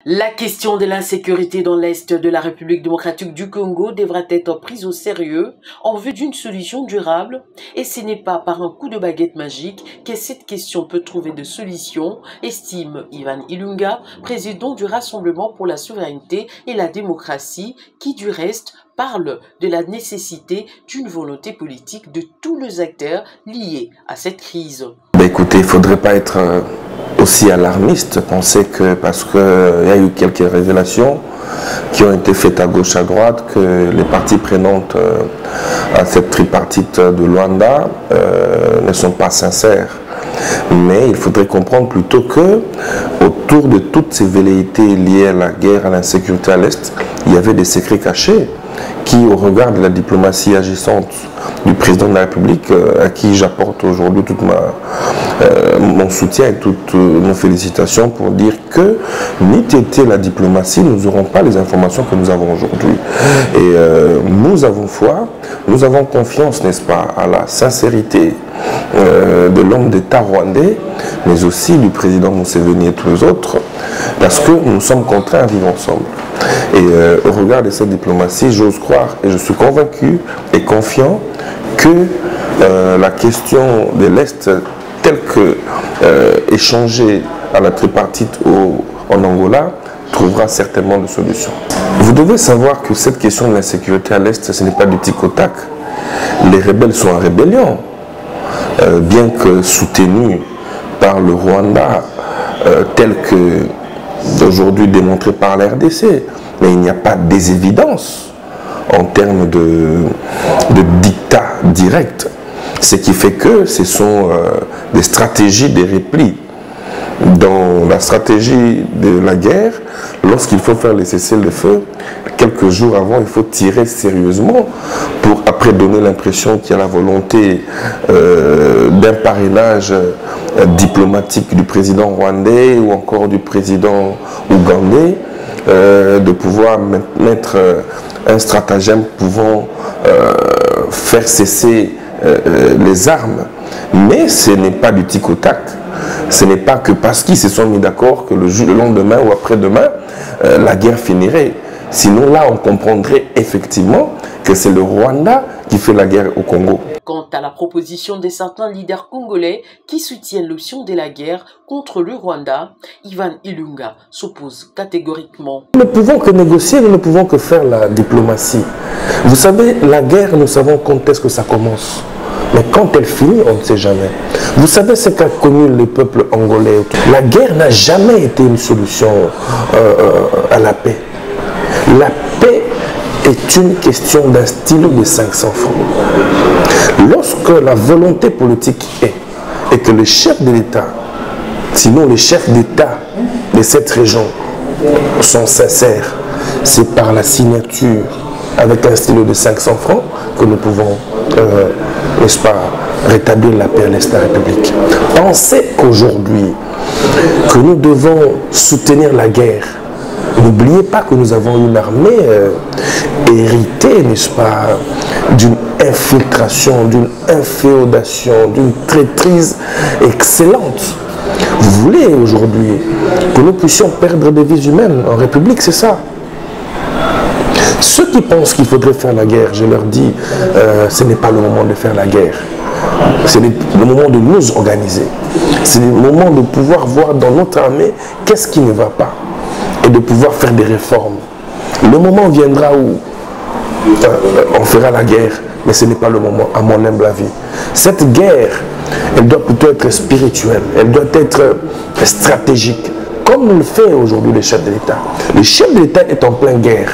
La question de l'insécurité dans l'Est de la République démocratique du Congo devra être prise au sérieux en vue d'une solution durable et ce n'est pas par un coup de baguette magique que cette question peut trouver de solution, estime Ivan Ilunga, président du Rassemblement pour la souveraineté et la démocratie, qui du reste parle de la nécessité d'une volonté politique de tous les acteurs liés à cette crise. Écoutez, il ne faudrait pas être aussi alarmiste, penser que parce qu'il y a eu quelques révélations qui ont été faites à gauche à droite, que les parties prenantes à cette tripartite de Luanda ne sont pas sincères. Mais il faudrait comprendre plutôt que autour de toutes ces velléités liées à la guerre, à l'insécurité à l'Est, il y avait des secrets cachés qui, au regard de la diplomatie agissante du président de la République, à qui j'apporte aujourd'hui tout mon soutien et toutes nos félicitations pour dire que, n'eût été la diplomatie, nous n'aurons pas les informations que nous avons aujourd'hui. Et nous avons foi, nous avons confiance, n'est-ce pas, à la sincérité de l'homme d'État rwandais, mais aussi du président Museveni et tous les autres, parce que nous sommes contraints à vivre ensemble. Et au regard de cette diplomatie, j'ose croire et je suis convaincu et confiant que la question de l'Est, telle que échangée à la tripartite en Angola, trouvera certainement des solutions. Vous devez savoir que cette question de l'insécurité à l'Est, ce n'est pas du tic au tac. Les rebelles sont en rébellion, bien que soutenus par le Rwanda, tel que d'aujourd'hui démontré par la RDC. Mais il n'y a pas des évidences en termes de dictat direct. Ce qui fait que ce sont des stratégies de repli. Dans la stratégie de la guerre, lorsqu'il faut faire les cessez-le-feu, quelques jours avant, il faut tirer sérieusement pour après donner l'impression qu'il y a la volonté d'un parrainage diplomatique du président rwandais ou encore du président ougandais, de pouvoir mettre un stratagème pouvant faire cesser les armes. Mais ce n'est pas du tic au tac. Ce n'est pas que parce qu'ils se sont mis d'accord que le lendemain ou après-demain, la guerre finirait. Sinon, là, on comprendrait effectivement que c'est le Rwanda qui fait la guerre au Congo. Quant à la proposition de certains leaders congolais qui soutiennent l'option de la guerre contre le Rwanda, Ivan Ilunga s'oppose catégoriquement. Nous ne pouvons que négocier, nous ne pouvons que faire la diplomatie. Vous savez, la guerre, nous savons quand est-ce que ça commence. Mais quand elle finit, on ne sait jamais. Vous savez ce qu'a connu le peuple angolais. La guerre n'a jamais été une solution à la paix. La paix est une question d'un stylo de 500 francs. Lorsque la volonté politique est, et que le chef de l'État, sinon les chefs d'État de cette région sont sincères, c'est par la signature avec un stylo de 500 francs que nous pouvons, n'est-ce pas, rétablir la paix à l'Est de la République. Pensez qu'aujourd'hui, que nous devons soutenir la guerre. N'oubliez pas que nous avons une armée héritée, n'est-ce pas, d'une infiltration, d'une inféodation, d'une traîtrise excellente. Vous voulez aujourd'hui que nous puissions perdre des vies humaines en République, c'est ça. Ceux qui pensent qu'il faudrait faire la guerre, je leur dis, ce n'est pas le moment de faire la guerre. C'est le moment de nous organiser. C'est le moment de pouvoir voir dans notre armée qu'est-ce qui ne va pas et de pouvoir faire des réformes. Le moment viendra où on fera la guerre, mais ce n'est pas le moment, à mon humble avis. Cette guerre, elle doit plutôt être spirituelle, elle doit être stratégique, comme le fait aujourd'hui le chef de l'État. Le chef de l'État est en pleine guerre.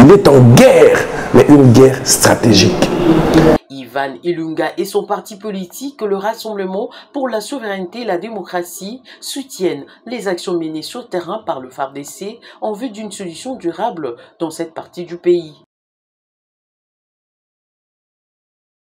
Il est en guerre, mais une guerre stratégique. Ivan Ilunga et son parti politique, le Rassemblement pour la souveraineté et la démocratie, soutiennent les actions menées sur terrain par le FARDC en vue d'une solution durable dans cette partie du pays.